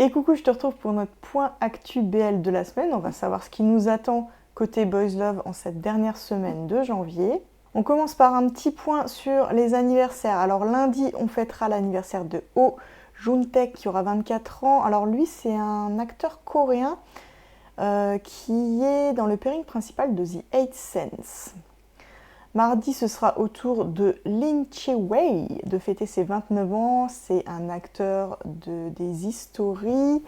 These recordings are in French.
Et coucou, je te retrouve pour notre point actu BL de la semaine. On va savoir ce qui nous attend côté Boys Love en cette dernière semaine de janvier. On commence par un petit point sur les anniversaires. Alors lundi, on fêtera l'anniversaire de Oh Joon-taek qui aura 24 ans. Alors lui, c'est un acteur coréen qui est dans le pairing principal de The Eighth Sense. Mardi, ce sera au tour de Lin Che-wei de fêter ses 29 ans. C'est un acteur des History.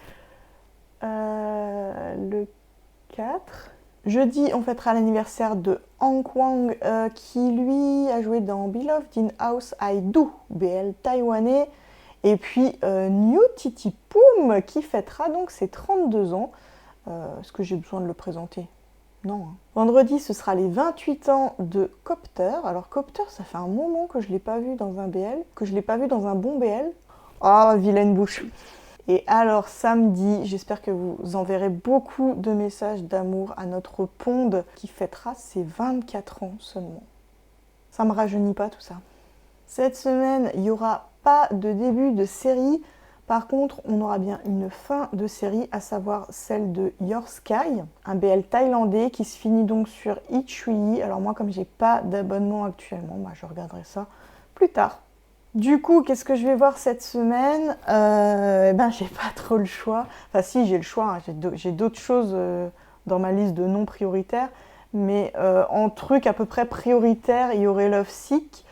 Le 4. Jeudi, on fêtera l'anniversaire de Han Kwang qui, lui, a joué dans Beloved in House I Do, BL taïwanais. Et puis New Titi Poom qui fêtera donc ses 32 ans. Est-ce que j'ai besoin de le présenter ? Non. Hein. Vendredi, ce sera les 28 ans de Copter. Alors Copter, ça fait un moment que je ne l'ai pas vu dans un BL, que je ne l'ai pas vu dans un bon BL. Ah, vilaine bouche. Et alors samedi, j'espère que vous enverrez beaucoup de messages d'amour à notre Ponde qui fêtera ses 24 ans seulement. Ça me rajeunit pas tout ça. Cette semaine, il n'y aura pas de début de série. Par contre, on aura bien une fin de série, à savoir celle de Your Sky, un BL thaïlandais qui se finit donc sur Itchui. Alors moi, comme j'ai pas d'abonnement actuellement, je regarderai ça plus tard. Du coup, qu'est-ce que je vais voir cette semaine ? J'ai pas trop le choix. Enfin si, j'ai le choix, hein. J'ai d'autres choses dans ma liste de non prioritaires. Mais en truc à peu près prioritaire, il y aurait Love Sick.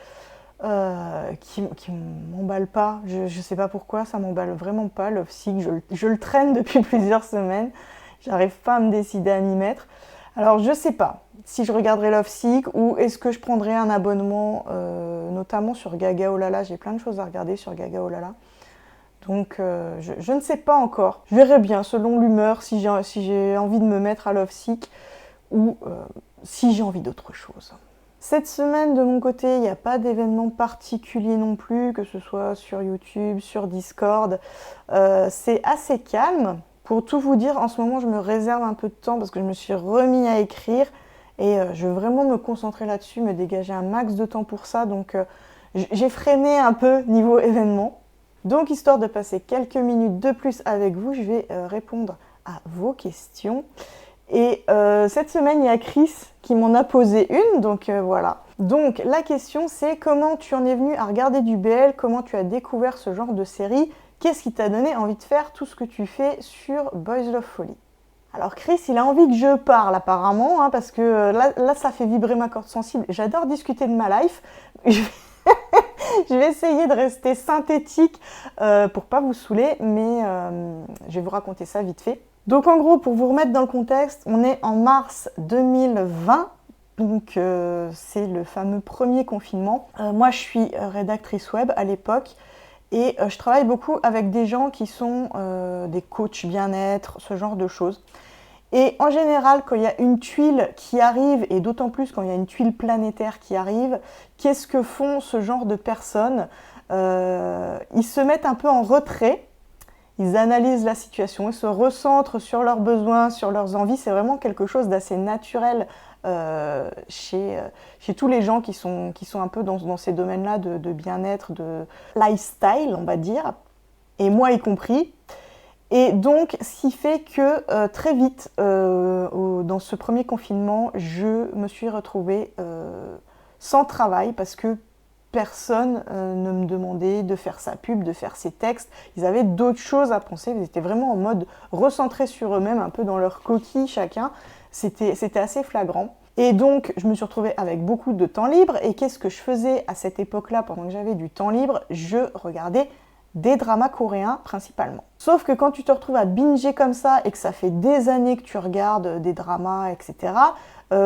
Qui m'emballe pas, je sais pas pourquoi, ça m'emballe vraiment pas, Love Sick, je le traîne depuis plusieurs semaines, j'arrive pas à me décider à m'y mettre. Alors je sais pas si je regarderai Love Sick ou est-ce que je prendrai un abonnement, notamment sur Gaga Olala, j'ai plein de choses à regarder sur Gaga Olala. Donc je ne sais pas encore, je verrai bien selon l'humeur si j'ai envie de me mettre à Love Sick ou si j'ai envie d'autre chose. Cette semaine, de mon côté, il n'y a pas d'événement particulier non plus, que ce soit sur YouTube, sur Discord. C'est assez calme. Pour tout vous dire, en ce moment, je me réserve un peu de temps parce que je me suis remis à écrire et je veux vraiment me concentrer là-dessus, me dégager un max de temps pour ça. Donc, j'ai freiné un peu niveau événement. Donc, histoire de passer quelques minutes de plus avec vous, je vais répondre à vos questions. Et cette semaine, il y a Chris qui m'en a posé une, donc voilà. Donc la question c'est comment tu en es venu à regarder du BL, comment tu as découvert ce genre de série, qu'est-ce qui t'a donné envie de faire tout ce que tu fais sur Boys Love Folly. Alors Chris, il a envie que je parle apparemment, hein, parce que là ça fait vibrer ma corde sensible. J'adore discuter de ma life. Je vais essayer de rester synthétique pour pas vous saouler, mais je vais vous raconter ça vite fait. Donc en gros, pour vous remettre dans le contexte, on est en mars 2020, donc c'est le fameux premier confinement. Moi je suis rédactrice web à l'époque et je travaille beaucoup avec des gens qui sont des coachs bien-être, ce genre de choses. Et en général, quand il y a une tuile qui arrive, et d'autant plus quand il y a une tuile planétaire qui arrive, qu'est-ce que font ce genre de personnes ? Ils se mettent un peu en retrait. Ils analysent la situation, ils se recentrent sur leurs besoins, sur leurs envies. C'est vraiment quelque chose d'assez naturel chez tous les gens qui sont un peu dans ces domaines-là de bien-être, de lifestyle, on va dire, et moi y compris. Et donc, ce qui fait que très vite, dans ce premier confinement, je me suis retrouvée sans travail parce que personne ne me demandait de faire sa pub, de faire ses textes. Ils avaient d'autres choses à penser. Ils étaient vraiment en mode recentrés sur eux-mêmes, un peu dans leur coquille chacun. C'était assez flagrant. Et donc, je me suis retrouvée avec beaucoup de temps libre. Et qu'est-ce que je faisais à cette époque-là, pendant que j'avais du temps libre ? Je regardais des dramas coréens principalement. Sauf que quand tu te retrouves à binger comme ça et que ça fait des années que tu regardes des dramas, etc.,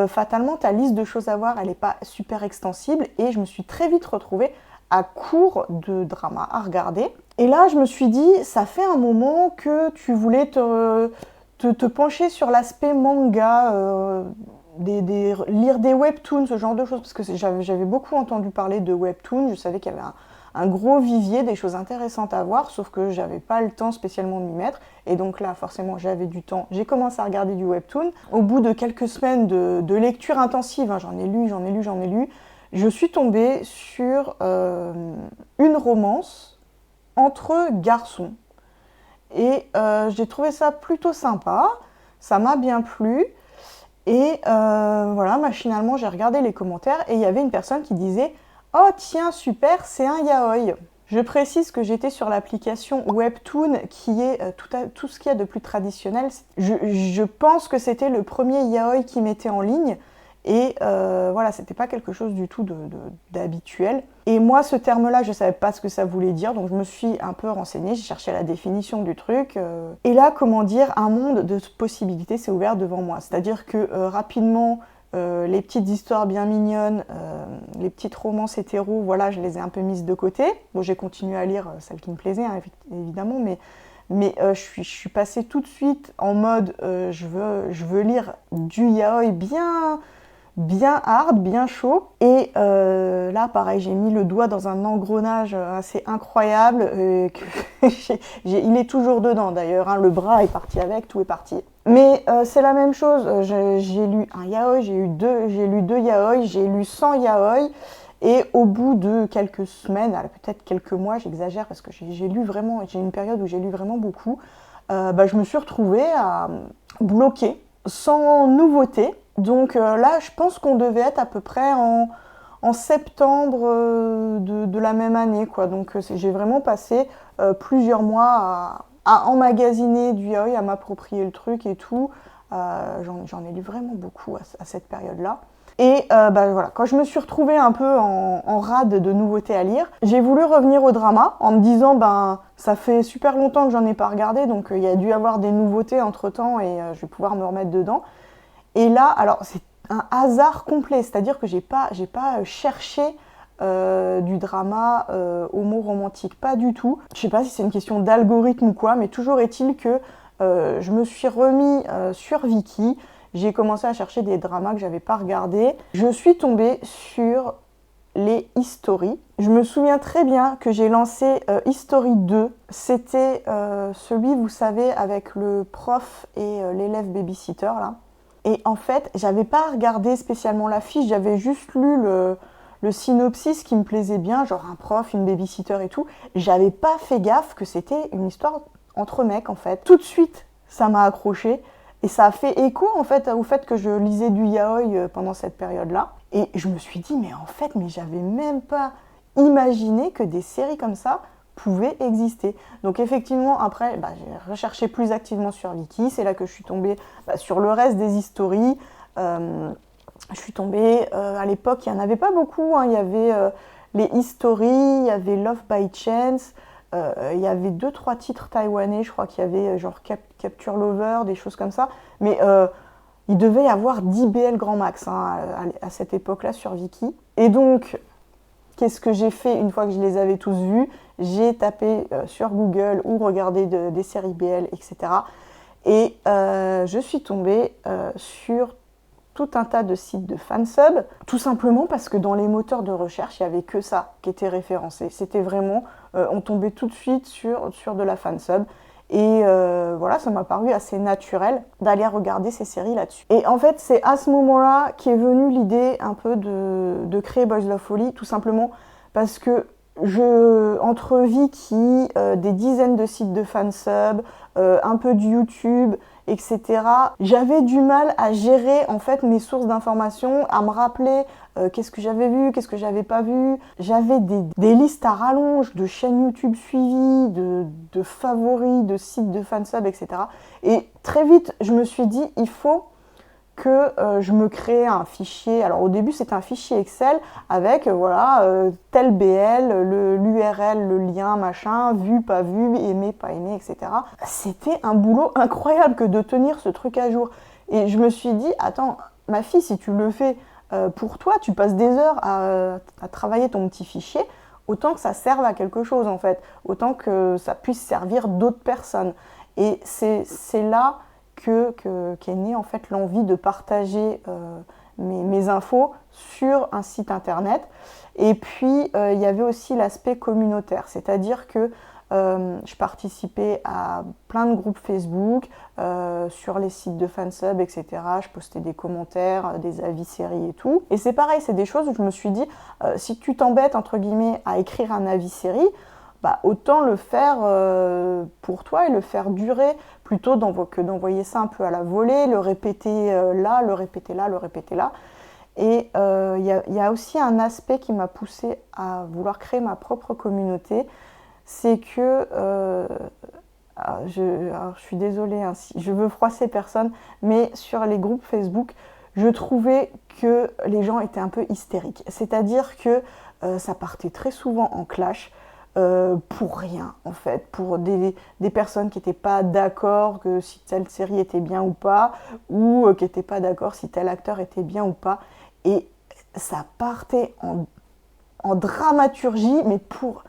fatalement, ta liste de choses à voir, elle n'est pas super extensible et je me suis très vite retrouvée à court de dramas à regarder. Et là, je me suis dit, ça fait un moment que tu voulais te pencher sur l'aspect manga, lire des webtoons, ce genre de choses, parce que j'avais beaucoup entendu parler de webtoons, je savais qu'il y avait un gros vivier, des choses intéressantes à voir, sauf que j'avais pas le temps spécialement de m'y mettre. Et donc là, forcément, j'avais du temps. J'ai commencé à regarder du webtoon. Au bout de quelques semaines de lecture intensive, hein, j'en ai lu, je suis tombée sur une romance entre garçons. Et j'ai trouvé ça plutôt sympa, ça m'a bien plu. Et voilà, machinalement, j'ai regardé les commentaires et il y avait une personne qui disait « Oh tiens, super, c'est un yaoi ». Je précise que j'étais sur l'application Webtoon, qui est tout ce qu'il y a de plus traditionnel. Je pense que c'était le premier yaoi qui mettait en ligne. Et voilà, c'était pas quelque chose du tout d'habituel. Et moi, ce terme-là, je savais pas ce que ça voulait dire, donc je me suis un peu renseignée, j'ai cherché la définition du truc. Et là, comment dire, un monde de possibilités s'est ouvert devant moi. C'est-à-dire que rapidement, les petites histoires bien mignonnes, les petites romances hétéros, voilà, je les ai un peu mises de côté. Bon, j'ai continué à lire celles qui me plaisaient, hein, évidemment, mais je suis passée tout de suite en mode je veux lire du yaoi bien hard, bien chaud. Et là, pareil, j'ai mis le doigt dans un engrenage assez incroyable. Il est toujours dedans d'ailleurs, hein, le bras est parti avec, tout est parti. Mais c'est la même chose, j'ai lu un yaoi, j'ai lu deux yaoi, j'ai lu 100 yaoi. Et au bout de quelques semaines, peut-être quelques mois, j'exagère parce que j'ai une période où j'ai lu vraiment beaucoup, je me suis retrouvée à bloquer, sans nouveauté. Donc là, je pense qu'on devait être à peu près en septembre de la même année, quoi. Donc j'ai vraiment passé plusieurs mois à emmagasiner du yaoi, à m'approprier le truc et tout. J'en ai lu vraiment beaucoup à cette période-là. Et voilà, quand je me suis retrouvée un peu en rade de nouveautés à lire, j'ai voulu revenir au drama en me disant ça fait super longtemps que j'en ai pas regardé, donc il y a dû y avoir des nouveautés entre-temps et je vais pouvoir me remettre dedans. Et là, alors c'est un hasard complet, c'est-à-dire que j'ai pas cherché du drama homo-romantique, pas du tout. Je sais pas si c'est une question d'algorithme ou quoi, mais toujours est-il que je me suis remis sur Viki, j'ai commencé à chercher des dramas que j'avais pas regardés. Je suis tombée sur les History. Je me souviens très bien que j'ai lancé History 2. C'était celui, vous savez, avec le prof et l'élève babysitter, là. Et en fait, j'avais pas regardé spécialement l'affiche, j'avais juste lu le synopsis qui me plaisait bien, genre un prof, une babysitter et tout. J'avais pas fait gaffe que c'était une histoire entre mecs, en fait. Tout de suite, ça m'a accroché. Et ça a fait écho en fait au fait que je lisais du yaoi pendant cette période-là. Et je me suis dit, mais j'avais même pas imaginé que des séries comme ça pouvaient exister. Donc effectivement, après, j'ai recherché plus activement sur Viki. C'est là que je suis tombée sur le reste des history. Je suis tombée, à l'époque, il n'y en avait pas beaucoup. Hein. Il y avait les history, il y avait Love by Chance. Il y avait 2-3 titres taïwanais, je crois qu'il y avait genre Capture Lover, des choses comme ça. Mais il devait y avoir 10 BL grand max hein, à cette époque-là sur Viki. Et donc, qu'est-ce que j'ai fait une fois que je les avais tous vus? J'ai tapé sur Google ou regardé des séries BL, etc. Et je suis tombée sur tout un tas de sites de fansub, tout simplement parce que dans les moteurs de recherche, il n'y avait que ça qui était référencé. C'était vraiment, on tombait tout de suite sur de la fansub. Et voilà, ça m'a paru assez naturel d'aller regarder ces séries là-dessus. Et en fait, c'est à ce moment-là qu'est venue l'idée un peu de créer Boys Love Folly, tout simplement parce que entre Viki, des dizaines de sites de fansub, un peu de YouTube, etc. J'avais du mal à gérer en fait mes sources d'informations, à me rappeler qu'est-ce que j'avais vu, qu'est-ce que j'avais pas vu. J'avais des listes à rallonge de chaînes YouTube suivies, de favoris, de sites de fansub, etc. Et très vite, je me suis dit, il faut que je me crée un fichier. Alors au début, c'était un fichier Excel avec tel BL, l'URL, le lien, machin, vu, pas vu, aimé, pas aimé, etc. C'était un boulot incroyable que de tenir ce truc à jour. Et je me suis dit, attends, ma fille, si tu le fais pour toi, tu passes des heures à travailler ton petit fichier, autant que ça serve à quelque chose en fait, autant que ça puisse servir d'autres personnes. Et c'est là qu'est née en fait l'envie de partager mes infos sur un site internet. Et puis il y avait aussi l'aspect communautaire, c'est-à-dire que je participais à plein de groupes Facebook, sur les sites de fansub, etc. Je postais des commentaires, des avis séries et tout. Et c'est pareil, c'est des choses où je me suis dit, si tu t'embêtes entre guillemets à écrire un avis série, bah, autant le faire pour toi et le faire durer, plutôt que d'envoyer ça un peu à la volée, le répéter là, le répéter là, le répéter là. Et il y a aussi un aspect qui m'a poussée à vouloir créer ma propre communauté, c'est que, alors je suis désolée, hein, si je veux froisser personne, mais sur les groupes Facebook, je trouvais que les gens étaient un peu hystériques. C'est-à-dire que ça partait très souvent en clash, pour rien en fait, pour des personnes qui n'étaient pas d'accord que si telle série était bien ou pas, ou qui n'étaient pas d'accord si tel acteur était bien ou pas. Et ça partait en dramaturgie, mais pour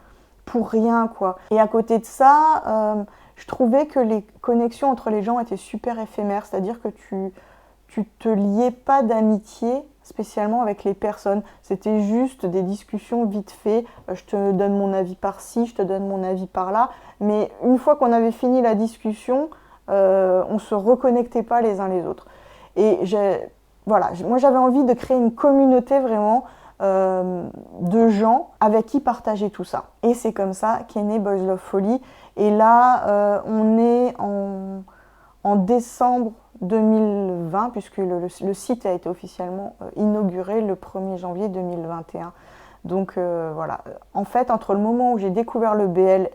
rien quoi. Et à côté de ça, je trouvais que les connexions entre les gens étaient super éphémères, c'est-à-dire que tu te liais pas d'amitié spécialement avec les personnes. C'était juste des discussions vite fait. Je te donne mon avis par-ci, je te donne mon avis par-là. Mais une fois qu'on avait fini la discussion, on se reconnectait pas les uns les autres. Et voilà, moi j'avais envie de créer une communauté vraiment de gens avec qui partager tout ça. Et c'est comme ça qu'est né Boys Love Folly. Et là, on est en décembre 2020, puisque le site a été officiellement inauguré le 1er janvier 2021. Donc voilà, en fait, entre le moment où j'ai découvert le BL,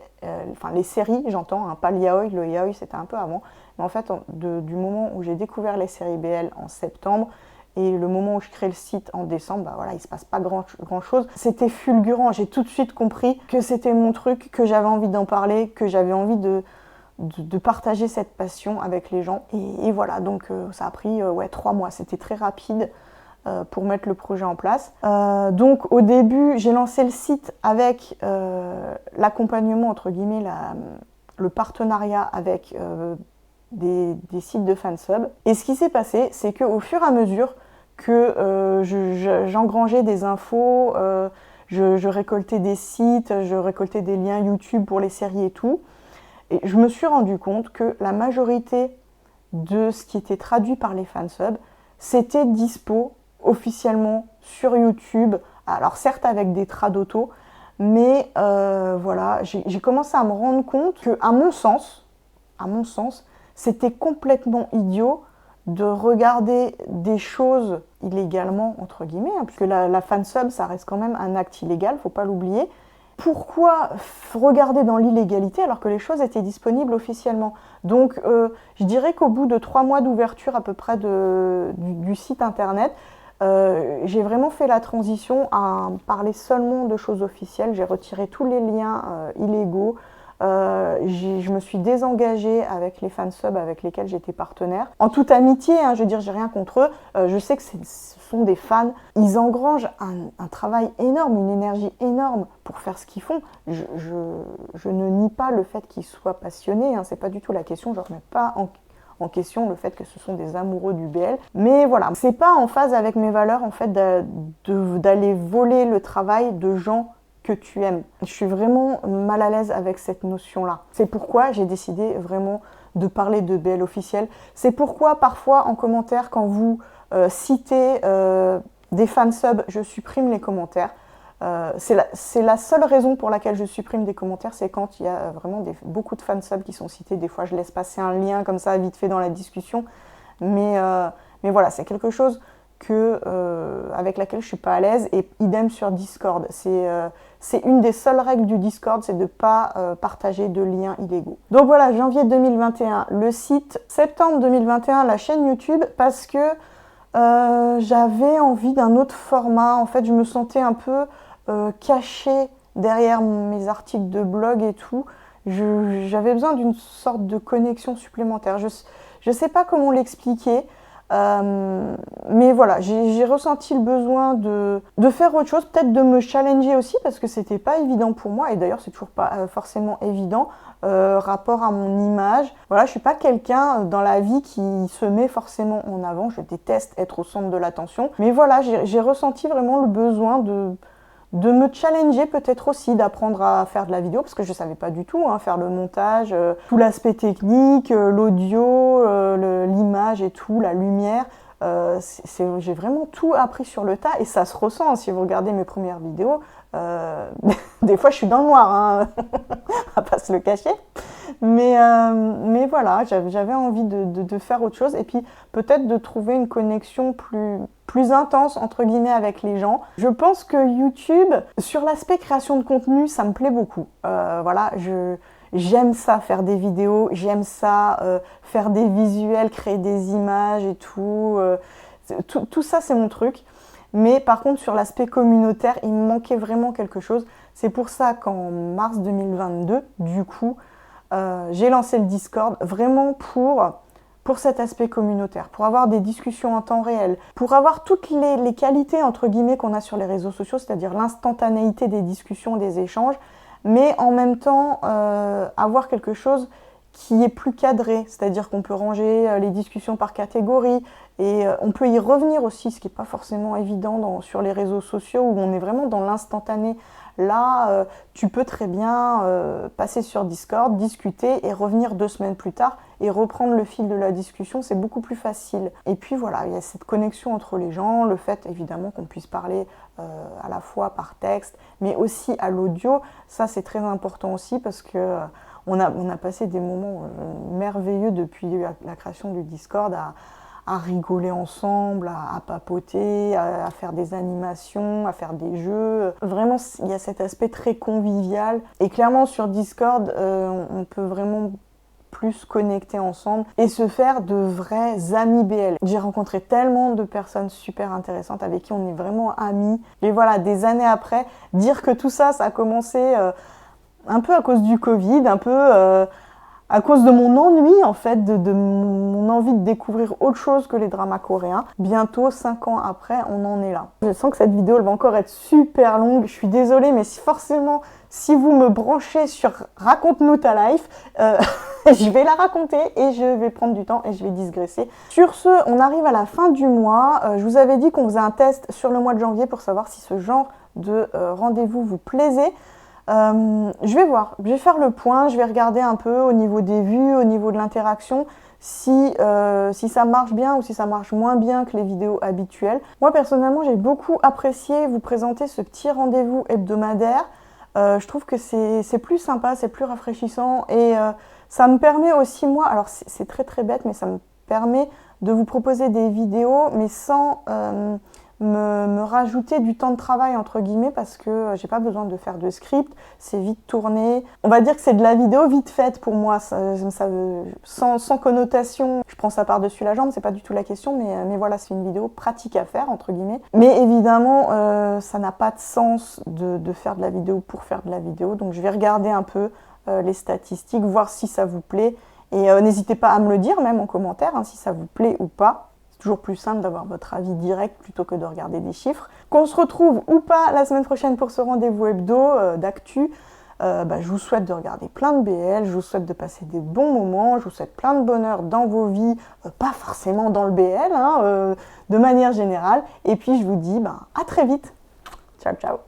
enfin les séries, j'entends, hein, pas le yaoi c'était un peu avant, mais en fait, du moment où j'ai découvert les séries BL en septembre, et le moment où je crée le site en décembre, bah voilà, il ne se passe pas grand chose. C'était fulgurant, j'ai tout de suite compris que c'était mon truc, que j'avais envie d'en parler, que j'avais envie de partager cette passion avec les gens. Et voilà, donc ça a pris 3 mois, c'était très rapide pour mettre le projet en place. Donc au début, j'ai lancé le site avec l'accompagnement, entre guillemets, le partenariat avec des sites de fansub. Et ce qui s'est passé, c'est qu'au fur et à mesure que j'engrangeais des infos, je récoltais des sites, je récoltais des liens YouTube pour les séries et tout, et je me suis rendu compte que la majorité de ce qui était traduit par les fansubs, c'était dispo officiellement sur YouTube. Alors certes avec des trad auto, mais voilà, j'ai commencé à me rendre compte que, à mon sens, c'était complètement idiot de regarder des choses illégalement, entre guillemets, hein, puisque la fansub, ça reste quand même un acte illégal, faut pas l'oublier. Pourquoi regarder dans l'illégalité alors que les choses étaient disponibles officiellement? Donc je dirais qu'au bout de 3 mois d'ouverture à peu près du site internet, j'ai vraiment fait la transition à parler seulement de choses officielles. J'ai retiré tous les liens illégaux. Je me suis désengagée avec les fansubs avec lesquels j'étais partenaire. En toute amitié, hein, je veux dire, j'ai rien contre eux. Je sais que ce sont des fans. Ils engrangent un travail énorme, une énergie énorme pour faire ce qu'ils font. Je ne nie pas le fait qu'ils soient passionnés, hein, c'est pas du tout la question. Je ne remets pas en question le fait que ce sont des amoureux du BL. Mais voilà, c'est pas en phase avec mes valeurs en fait d'aller voler le travail de gens que tu aimes. Je suis vraiment mal à l'aise avec cette notion-là. C'est pourquoi j'ai décidé vraiment de parler de BL officiel. C'est pourquoi parfois en commentaire, quand vous citez des fansubs, je supprime les commentaires. C'est la seule raison pour laquelle je supprime des commentaires, c'est quand il y a vraiment beaucoup de fansubs qui sont cités. Des fois, je laisse passer un lien comme ça, vite fait dans la discussion. Mais voilà, c'est quelque chose avec laquelle je suis pas à l'aise, et idem sur Discord. C'est une des seules règles du Discord, c'est de ne pas partager de liens illégaux. Donc voilà, janvier 2021, le site, septembre 2021, la chaîne YouTube, parce que j'avais envie d'un autre format. En fait, je me sentais un peu cachée derrière mes articles de blog et tout. J'avais besoin d'une sorte de connexion supplémentaire. Je sais pas comment l'expliquer. Mais voilà, j'ai ressenti le besoin de faire autre chose, peut-être de me challenger aussi, parce que c'était pas évident pour moi, et d'ailleurs c'est toujours pas forcément évident rapport à mon image. Voilà, je suis pas quelqu'un dans la vie qui se met forcément en avant, je déteste être au centre de l'attention, mais voilà, j'ai ressenti vraiment le besoin de me challenger, peut-être aussi d'apprendre à faire de la vidéo, parce que je ne savais pas du tout faire le montage, tout l'aspect technique, l'audio, l'image et tout, la lumière. J'ai vraiment tout appris sur le tas, et ça se ressent. Si vous regardez mes premières vidéos, Des fois, je suis dans le noir, hein, on va pas se le cacher. Mais voilà, j'avais envie de faire autre chose et puis peut-être de trouver une connexion plus intense, entre guillemets, avec les gens. Je pense que YouTube, sur l'aspect création de contenu, ça me plaît beaucoup. Voilà, j'aime ça, faire des vidéos, j'aime ça, faire des visuels, créer des images et tout. Tout ça, c'est mon truc. Mais par contre, sur l'aspect communautaire, il me manquait vraiment quelque chose. C'est pour ça qu'en mars 2022, du coup, j'ai lancé le Discord vraiment pour cet aspect communautaire, pour avoir des discussions en temps réel, pour avoir toutes les qualités, entre guillemets, qu'on a sur les réseaux sociaux, c'est-à-dire l'instantanéité des discussions, des échanges, mais en même temps, avoir quelque chose qui est plus cadré, c'est-à-dire qu'on peut ranger les discussions par catégorie et on peut y revenir aussi, ce qui n'est pas forcément évident sur les réseaux sociaux où on est vraiment dans l'instantané. Là, tu peux très bien passer sur Discord, discuter et revenir 2 semaines plus tard et reprendre le fil de la discussion, c'est beaucoup plus facile. Et puis voilà, il y a cette connexion entre les gens, le fait évidemment qu'on puisse parler à la fois par texte, mais aussi à l'audio, ça c'est très important aussi parce que on a passé des moments merveilleux depuis la création du Discord à rigoler ensemble, à papoter, à faire des animations, à faire des jeux. Vraiment, il y a cet aspect très convivial. Et clairement, sur Discord, on peut vraiment plus connecter ensemble et se faire de vrais amis BL. J'ai rencontré tellement de personnes super intéressantes avec qui on est vraiment amis. Et voilà, des années après, dire que tout ça, ça a commencé un peu à cause du Covid, un peu à cause de mon ennui en fait, de mon envie de découvrir autre chose que les dramas coréens. Bientôt, 5 ans après, on en est là. Je sens que cette vidéo elle va encore être super longue, je suis désolée, mais si vous me branchez sur Raconte-nous ta life, je vais la raconter et je vais prendre du temps et je vais digresser. Sur ce, on arrive à la fin du mois. Je vous avais dit qu'on faisait un test sur le mois de janvier pour savoir si ce genre de rendez-vous vous plaisait. Je vais voir, je vais faire le point, je vais regarder un peu au niveau des vues, au niveau de l'interaction, si ça marche bien ou si ça marche moins bien que les vidéos habituelles. Moi personnellement, j'ai beaucoup apprécié vous présenter ce petit rendez-vous hebdomadaire. Je trouve que c'est plus sympa, c'est plus rafraîchissant et ça me permet aussi, moi, alors c'est très très bête, mais ça me permet de vous proposer des vidéos, mais sans me rajouter du temps de travail entre guillemets parce que j'ai pas besoin de faire de script, c'est vite tourné. On va dire que c'est de la vidéo vite faite pour moi, sans connotation. Je prends ça par-dessus la jambe, c'est pas du tout la question, mais voilà, c'est une vidéo pratique à faire entre guillemets. Mais évidemment, ça n'a pas de sens de faire de la vidéo pour faire de la vidéo, donc je vais regarder un peu les statistiques, voir si ça vous plaît. Et n'hésitez pas à me le dire même en commentaire hein, si ça vous plaît ou pas. Toujours plus simple d'avoir votre avis direct plutôt que de regarder des chiffres. Qu'on se retrouve ou pas la semaine prochaine pour ce rendez-vous hebdo d'actu, je vous souhaite de regarder plein de BL, je vous souhaite de passer des bons moments, je vous souhaite plein de bonheur dans vos vies, pas forcément dans le BL, hein, de manière générale. Et puis je vous dis à très vite. Ciao, ciao.